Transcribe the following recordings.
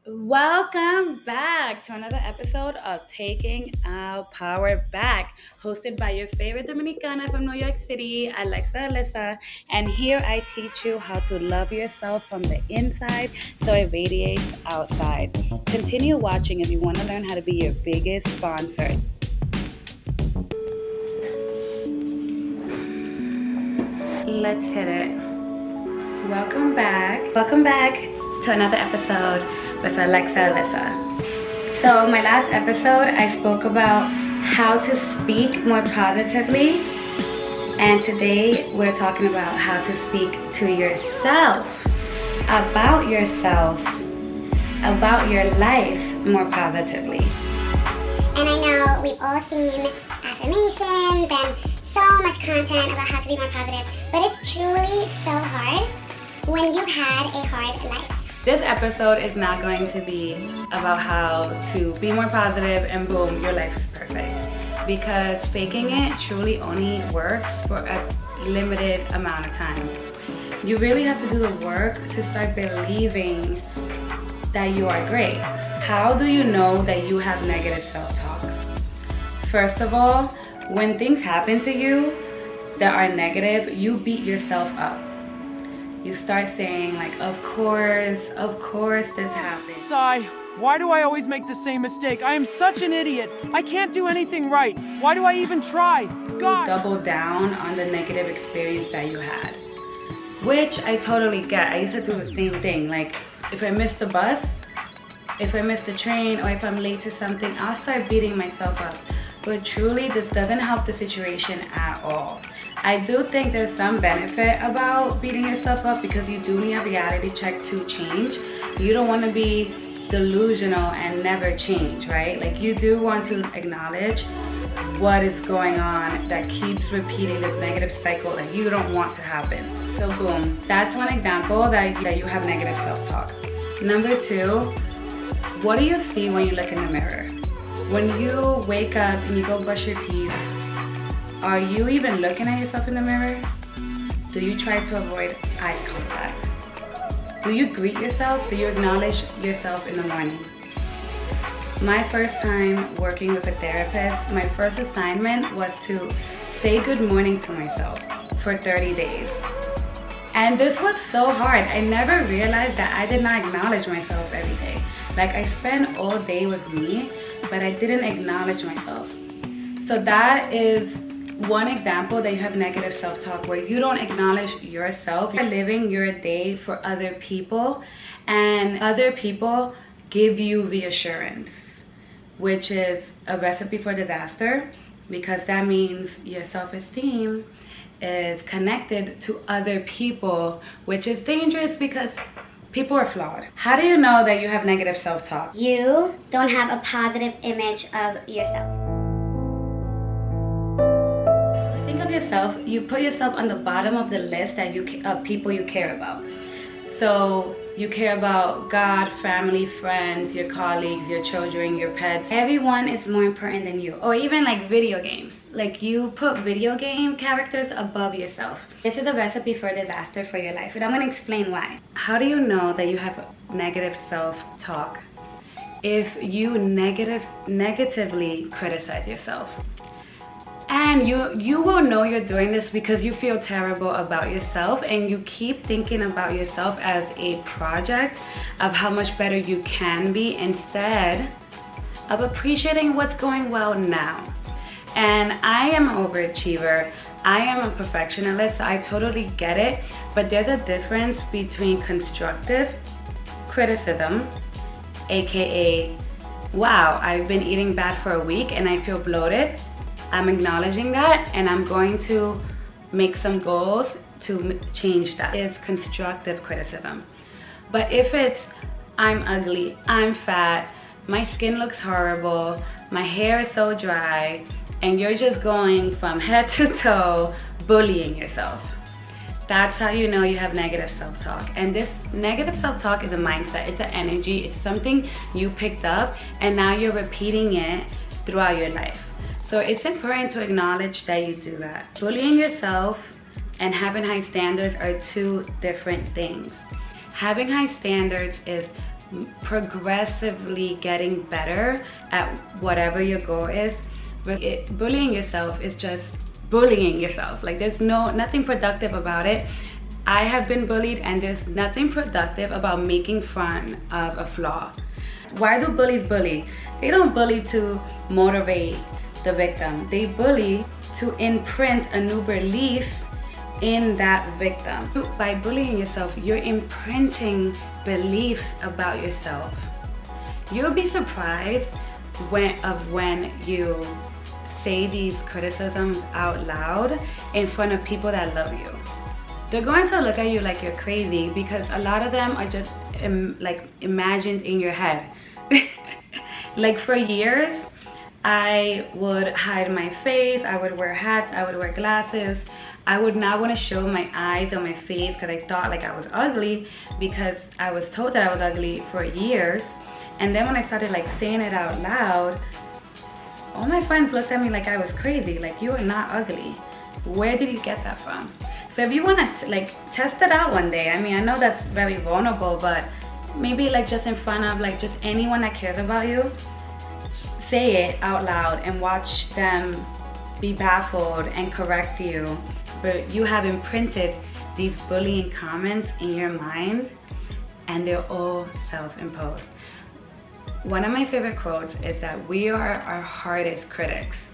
Welcome back to another episode of Taking Our Power Back, hosted by your favorite Dominicana from New York City, Alexa Alyssa. And here I teach you how to love yourself from the inside so it radiates outside. Continue watching if you want to learn how to be your biggest sponsor. Let's hit it. Welcome back. Welcome back to another episode with Alexa Alyssa. So, my last episode, I spoke about how to speak more positively, and today we're talking about how to speak to yourself, about yourself, about your life more positively. And I know we've all seen affirmations and so much content about how to be more positive, but it's truly so hard when you've had a hard life. This episode is not going to be about how to be more positive and boom, your life is perfect. Because faking it truly only works for a limited amount of time. You really have to do the work to start believing that you are great. How do you know that you have negative self-talk? First of all, when things happen to you that are negative, you beat yourself up. You start saying like, of course this happened. Sigh. Why do I always make the same mistake? I am such an idiot. I can't do anything right. Why do I even try? Gosh. Double down on the negative experience that you had. Which I totally get. I used to do the same thing. Like, if I miss the bus, if I miss the train, or if I'm late to something, I'll start beating myself up. But truly, this doesn't help the situation at all. I do think there's some benefit about beating yourself up because you do need a reality check to change. You don't want to be delusional and never change, right? Like, you do want to acknowledge what is going on that keeps repeating this negative cycle that you don't want to happen. So boom, that's one example that you have negative self-talk. Number two, what do you see when you look in the mirror? When you wake up and you go brush your teeth, are you even looking at yourself in the mirror? Do you try to avoid eye contact? Do you greet yourself? Do you acknowledge yourself in the morning? My first time working with a therapist, my first assignment was to say good morning to myself for 30 days. And this was so hard. I never realized that I did not acknowledge myself every day. Like, I spent all day with me, but I didn't acknowledge myself. So that is one example that you have negative self-talk, where you don't acknowledge yourself. You're living your day for other people, and other people give you reassurance, which is a recipe for disaster, because that means your self-esteem is connected to other people, which is dangerous because people are flawed. How do you know that you have negative self-talk? You don't have a positive image of yourself. Think of yourself, you put yourself on the bottom of the list of people you care about. So you care about God, family, friends, your colleagues, your children, your pets. Everyone is more important than you. Or even like video games. Like, you put video game characters above yourself. This is a recipe for disaster for your life, and I'm going to explain why. How do you know that you have negative self-talk? If you negatively criticize yourself. And you will know you're doing this because you feel terrible about yourself, and you keep thinking about yourself as a project of how much better you can be instead of appreciating what's going well now. And I am an overachiever. I am a perfectionist, so I totally get it. But there's a difference between constructive criticism, aka, wow, I've been eating bad for a week and I feel bloated. I'm acknowledging that, and I'm going to make some goals to change that. It's constructive criticism. But if it's, I'm ugly, I'm fat, my skin looks horrible, my hair is so dry, and you're just going from head to toe bullying yourself, that's how you know you have negative self-talk. And this negative self-talk is a mindset, it's an energy, it's something you picked up, and now you're repeating it throughout your life. So it's important to acknowledge that you do that. Bullying yourself and having high standards are two different things. Having high standards is progressively getting better at whatever your goal is. Bullying yourself is just bullying yourself. Like, there's nothing productive about it. I have been bullied, and there's nothing productive about making fun of a flaw. Why do bullies bully? They don't bully to motivate the victim. They bully to imprint a new belief in that victim. By bullying yourself, you're imprinting beliefs about yourself. You'll be surprised when you say these criticisms out loud in front of people that love you. They're going to look at you like you're crazy, because a lot of them are just like imagined in your head. Like, for years, I would hide my face, I would wear hats, I would wear glasses. I would not want to show my eyes or my face because I thought like I was ugly, because I was told that I was ugly for years. And then when I started like saying it out loud, all my friends looked at me like I was crazy. Like, you are not ugly. Where did you get that from? So if you want to like test it out one day, I mean, I know that's very vulnerable, but maybe like just in front of like just anyone that cares about you, say it out loud and watch them be baffled and correct you. But you have imprinted these bullying comments in your mind, and they're all self-imposed. One of my favorite quotes is that we are our hardest critics.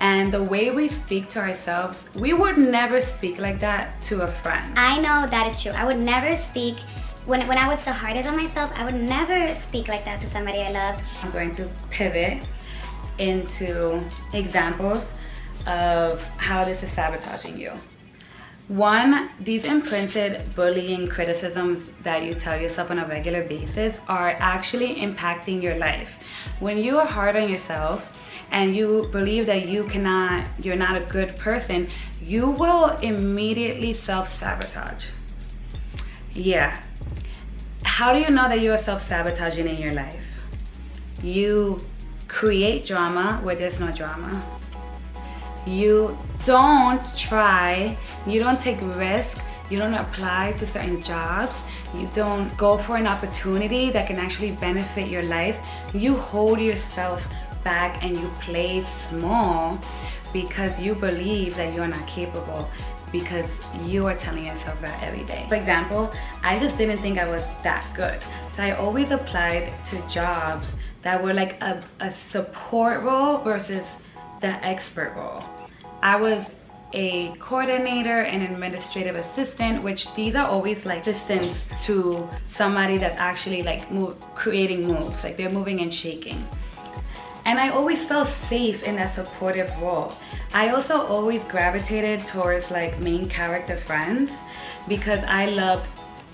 And the way we speak to ourselves, we would never speak like that to a friend. I know that is true. I would never speak, when I was the hardest on myself, I would never speak like that to somebody I love. I'm going to pivot into examples of how this is sabotaging you. One, these imprinted bullying criticisms that you tell yourself on a regular basis are actually impacting your life. When you are hard on yourself and you believe that you're not a good person, you will immediately self-sabotage. Yeah. How do you know that you are self-sabotaging in your life? You create drama where there's no drama. You don't try, you don't take risks, you don't apply to certain jobs, you don't go for an opportunity that can actually benefit your life. You hold yourself back and you play small because you believe that you are not capable, because you are telling yourself that every day. For example, I just didn't think I was that good. So I always applied to jobs that were like a support role versus the expert role. I was a coordinator and administrative assistant, which these are always like assistants to somebody that's actually like creating moves, like they're moving and shaking. And I always felt safe in that supportive role. I also always gravitated towards like main character friends because I loved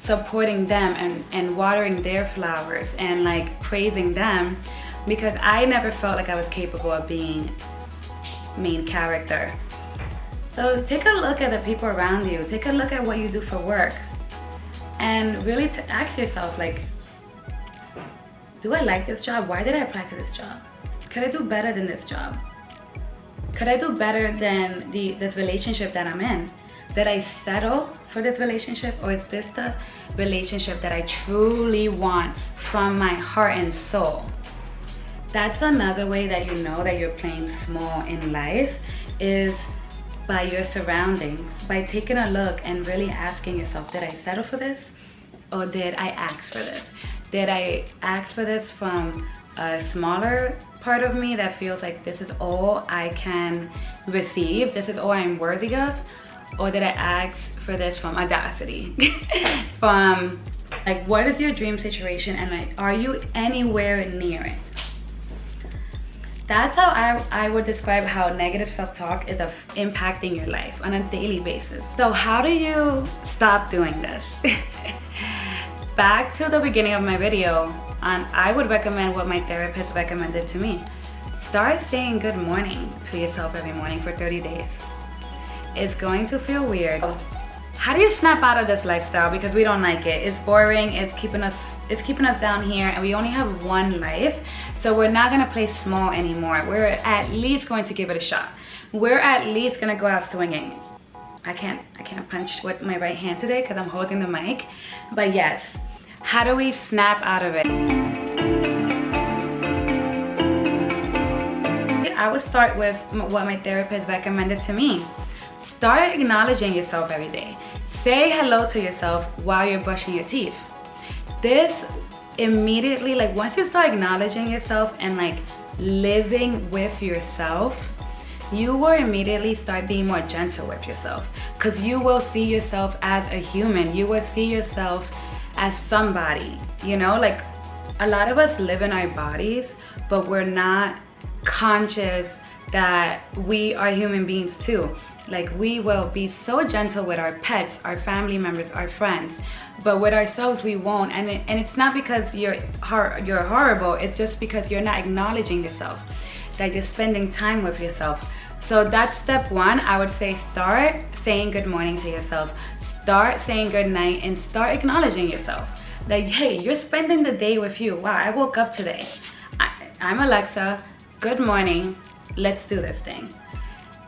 supporting them and watering their flowers and like praising them, because I never felt like I was capable of being main character. So take a look at the people around you, take a look at what you do for work, and really to ask yourself, like, do I like this job? Why did I apply to this job? Could I do better than this job? Could I do better than this relationship that I'm in? Did I settle for this relationship, or is this the relationship that I truly want from my heart and soul? That's another way that you know that you're playing small in life, is by your surroundings, by taking a look and really asking yourself, did I settle for this, or did I ask for this? Did I ask for this from a smaller part of me that feels like this is all I can receive, this is all I'm worthy of? Or did I ask for this from audacity? From like, what is your dream situation, and like, are you anywhere near it? That's how I would describe how negative self-talk is impacting your life on a daily basis. So how do you stop doing this? Back to the beginning of my video, I would recommend what my therapist recommended to me. Start saying good morning to yourself every morning for 30 days. It's going to feel weird. How do you snap out of this lifestyle? Because we don't like it. It's boring, it's keeping us down here, and we only have one life. So we're not gonna play small anymore. We're at least going to give it a shot. We're at least gonna go out swinging. I can't punch with my right hand today because I'm holding the mic. But yes, How do we snap out of it? I would start with what my therapist recommended to me. Start acknowledging yourself every day. Say hello to yourself while you're brushing your teeth. This immediately, like once you start acknowledging yourself and like living with yourself, you will immediately start being more gentle with yourself, because you will see yourself as a human. You will see yourself as somebody, you know, like a lot of us live in our bodies, but we're not conscious that we are human beings too. Like we will be so gentle with our pets, our family members, our friends, but with ourselves we won't. And it's not because you're horrible, it's just because you're not acknowledging yourself, that you're spending time with yourself. So that's step one. I would say start saying good morning to yourself, start saying good night, and start acknowledging yourself. Like, hey, you're spending the day with you. Wow, I woke up today. I'm Alexa, good morning, let's do this thing.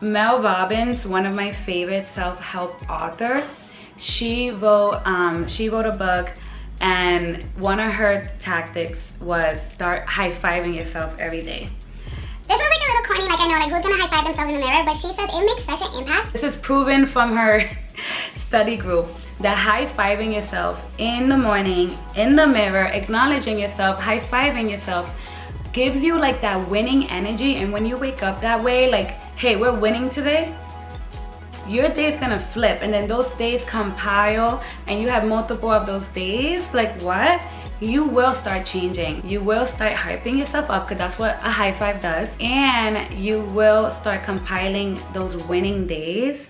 Mel Robbins, one of my favorite self-help authors, she wrote a book, and one of her tactics was start high-fiving yourself every day. This was like a little corny, like I know, like who's gonna high-five themselves in the mirror, but she said it makes such an impact. This is proven from her study group, that high-fiving yourself in the morning, in the mirror, acknowledging yourself, high-fiving yourself, gives you like that winning energy. And when you wake up that way, like, hey, we're winning today, your day's gonna flip. And then those days compile and you have multiple of those days, like what? You will start changing. You will start hyping yourself up, because that's what a high five does. And you will start compiling those winning days.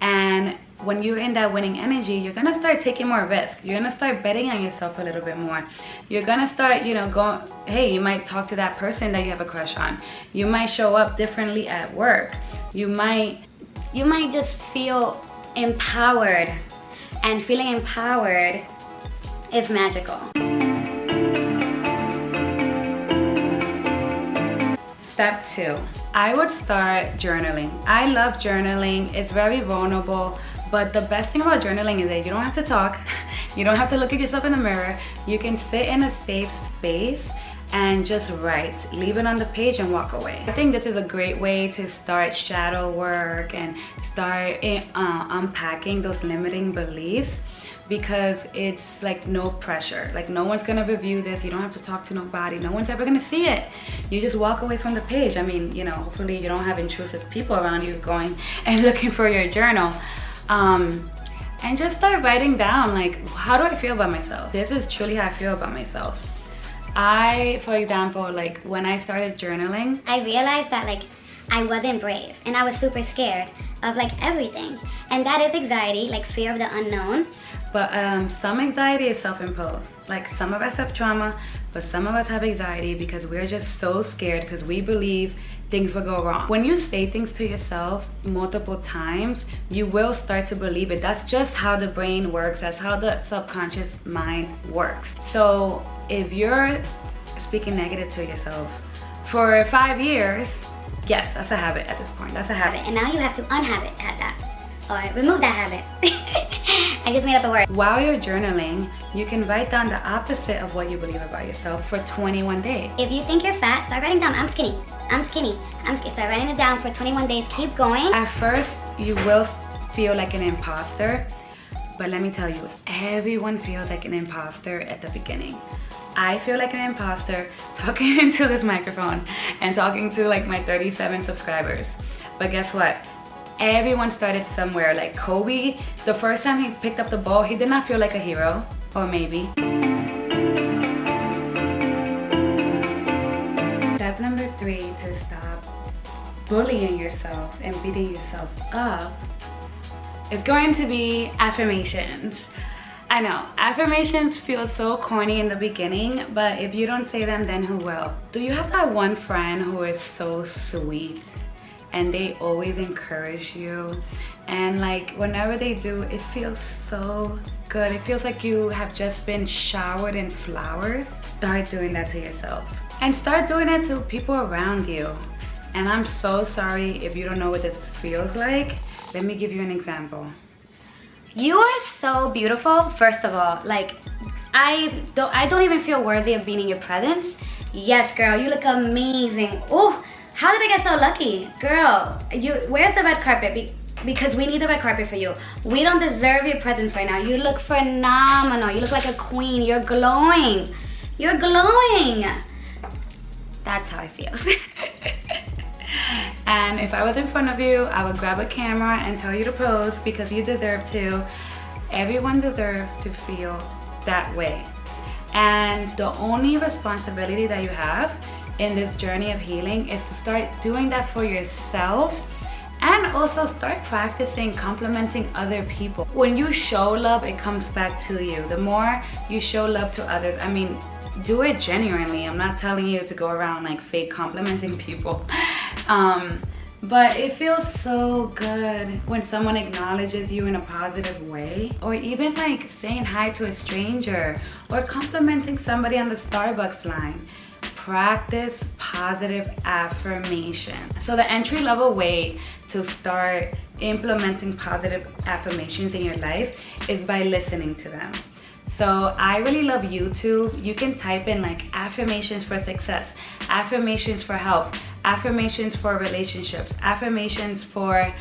And when you're in that winning energy, you're gonna start taking more risk. You're gonna start betting on yourself a little bit more. You're gonna start, you know, going, hey, you might talk to that person that you have a crush on. You might show up differently at work. You might just feel empowered. And feeling empowered is magical. Step 2, I would start journaling. I love journaling. It's very vulnerable, but the best thing about journaling is that you don't have to talk. You don't have to look at yourself in the mirror. You can sit in a safe space and just write. Leave it on the page and walk away. I think this is a great way to start shadow work and start unpacking those limiting beliefs, because it's like no pressure. Like no one's gonna review this. You don't have to talk to nobody. No one's ever gonna see it. You just walk away from the page. I mean, you know, hopefully you don't have intrusive people around you going and looking for your journal. And just start writing down, like, how do I feel about myself? This is truly how I feel about myself. For example, like when I started journaling, I realized that like I wasn't brave and I was super scared of like everything. And that is anxiety, like fear of the unknown. But some anxiety is self-imposed. Like some of us have trauma, but some of us have anxiety because we're just so scared because we believe things will go wrong. When you say things to yourself multiple times, you will start to believe it. That's just how the brain works. That's how the subconscious mind works. So if you're speaking negative to yourself for 5 years, yes, that's a habit at this point. That's a habit. And now you have to unhabit that. Or remove that habit. I just made up a word. While you're journaling, you can write down the opposite of what you believe about yourself for 21 days. If you think you're fat, start writing down, I'm skinny, I'm skinny, I'm skinny. Start writing it down for 21 days, keep going. At first, you will feel like an imposter, but let me tell you, everyone feels like an imposter at the beginning. I feel like an imposter talking into this microphone and talking to like my 37 subscribers. But guess what? Everyone started somewhere. Like Kobe, the first time he picked up the ball, he did not feel like a hero, or maybe. Step number 3 to stop bullying yourself and beating yourself up is going to be affirmations. I know, affirmations feel so corny in the beginning, but if you don't say them, then who will? Do you have that one friend who is so sweet and they always encourage you, and like whenever they do, it feels so good? It feels like you have just been showered in flowers. Start doing that to yourself, and start doing it to people around you. And I'm so sorry if you don't know what this feels like. Let me give you an example. You are so beautiful, first of all. Like, I don't even feel worthy of being in your presence. Yes, girl, you look amazing. Oh, how did I get so lucky? Girl, where's the red carpet? Because we need the red carpet for you. We don't deserve your presence right now. You look phenomenal. You look like a queen. You're glowing. You're glowing. That's how I feel. And if I was in front of you, I would grab a camera and tell you to pose because you deserve to. Everyone deserves to feel that way. And the only responsibility that you have in this journey of healing is to start doing that for yourself, and also start practicing complimenting other people. When you show love, it comes back to you. The more you show love to others, I mean, do it genuinely. I'm not telling you to go around like fake complimenting people. But it feels so good when someone acknowledges you in a positive way, or even like saying hi to a stranger or complimenting somebody on the Starbucks line. Practice positive affirmation. So the entry-level way to start implementing positive affirmations in your life is by listening to them. So I really love YouTube. You can type in like affirmations for success, affirmations for health, affirmations for relationships, affirmations for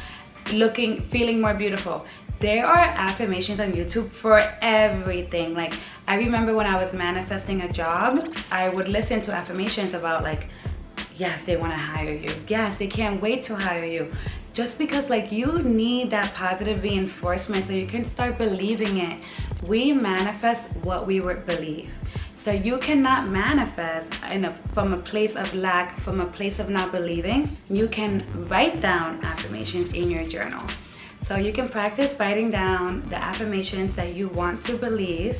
feeling more beautiful. There are affirmations on YouTube for everything. Like, I remember when I was manifesting a job, I would listen to affirmations about like, yes, they want to hire you. Yes, they can't wait to hire you. Just because like you need that positive reinforcement so you can start believing it. We manifest what we believe. So you cannot manifest from a place of lack, from a place of not believing. You can write down affirmations in your journal. So you can practice writing down the affirmations that you want to believe,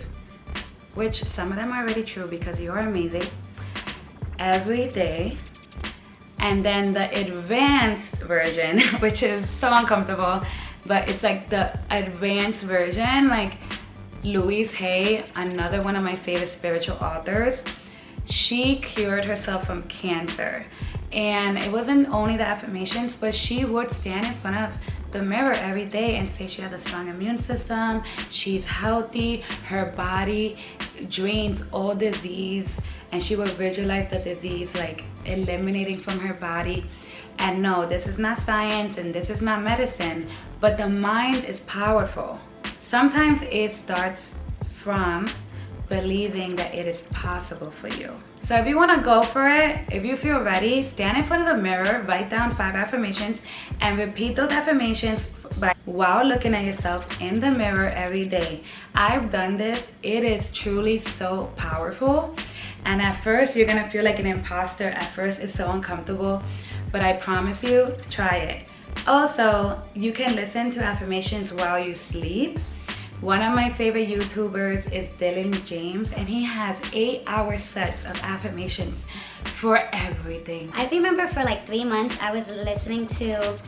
which some of them are already true because you're amazing, every day. And then the advanced version, which is so uncomfortable, but it's like the advanced version, like Louise Hay, another one of my favorite spiritual authors, she cured herself from cancer. And it wasn't only the affirmations, but she would stand in front of the mirror every day and say she has a strong immune system, she's healthy, her body drains all disease, and she would visualize the disease like eliminating from her body. And no, this is not science and this is not medicine, but the mind is powerful. Sometimes it starts from believing that it is possible for you. So if you want to go for it, if you feel ready, stand in front of the mirror, write down 5 affirmations, and repeat those affirmations while looking at yourself in the mirror every day. I've done this. It is truly so powerful. And at first, you're going to feel like an imposter. At first, it's so uncomfortable. But I promise you, try it. Also, you can listen to affirmations while you sleep. One of my favorite YouTubers is Dylan James, and he has 8-hour sets of affirmations for everything. I remember for like 3 months, I was listening to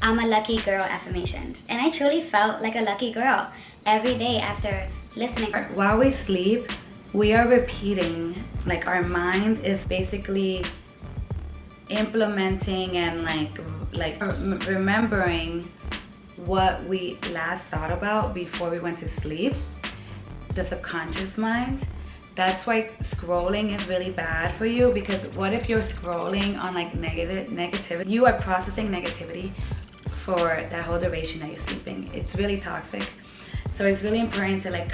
I'm a lucky girl affirmations. And I truly felt like a lucky girl every day after listening. While we sleep, we are repeating, like our mind is basically implementing and like remembering what we last thought about before we went to sleep, the subconscious mind. That's why scrolling is really bad for you, because what if you're scrolling on like negativity? You are processing negativity for that whole duration that you're sleeping. It's really toxic. So it's really important to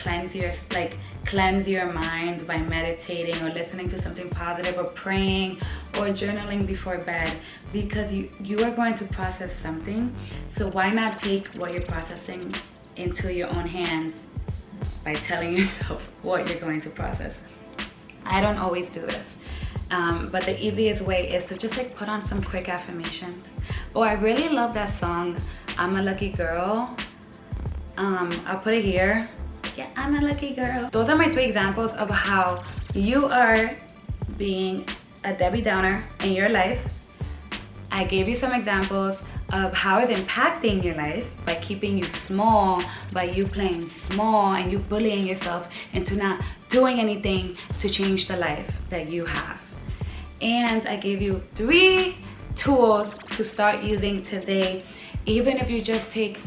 cleanse your mind by meditating or listening to something positive or praying or journaling before bed, because you are going to process something. So why not take what you're processing into your own hands by telling yourself what you're going to process? I don't always do this, but the easiest way is to just like put on some quick affirmations. Oh, I really love that song, I'm a Lucky Girl. I'll put it here. Yeah, I'm a lucky girl. Those are my 3 examples of how you are being a Debbie Downer in your life. I gave you some examples of how it's impacting your life by keeping you small, by you playing small and you bullying yourself into not doing anything to change the life that you have. And I gave you 3 tools to start using today. Even if you just take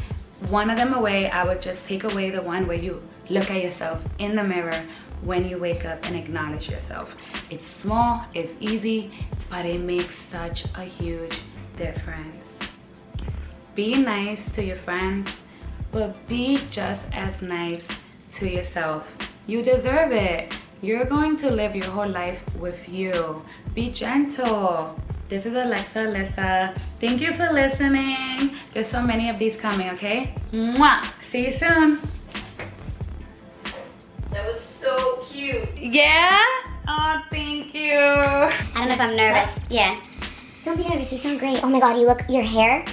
one of them away, I would just take away the one where you look at yourself in the mirror when you wake up and acknowledge yourself. It's small, it's easy, but it makes such a huge difference. Be nice to your friends, but be just as nice to yourself. You deserve it. You're going to live your whole life with you. Be gentle. This is Alexa Alyssa. Thank you for listening. There's so many of these coming, okay? Mwah! See you soon. That was so cute. Yeah? Oh, thank you. I don't know if I'm nervous. Yeah. Don't be nervous. You sound great. Oh my god, you look, your hair.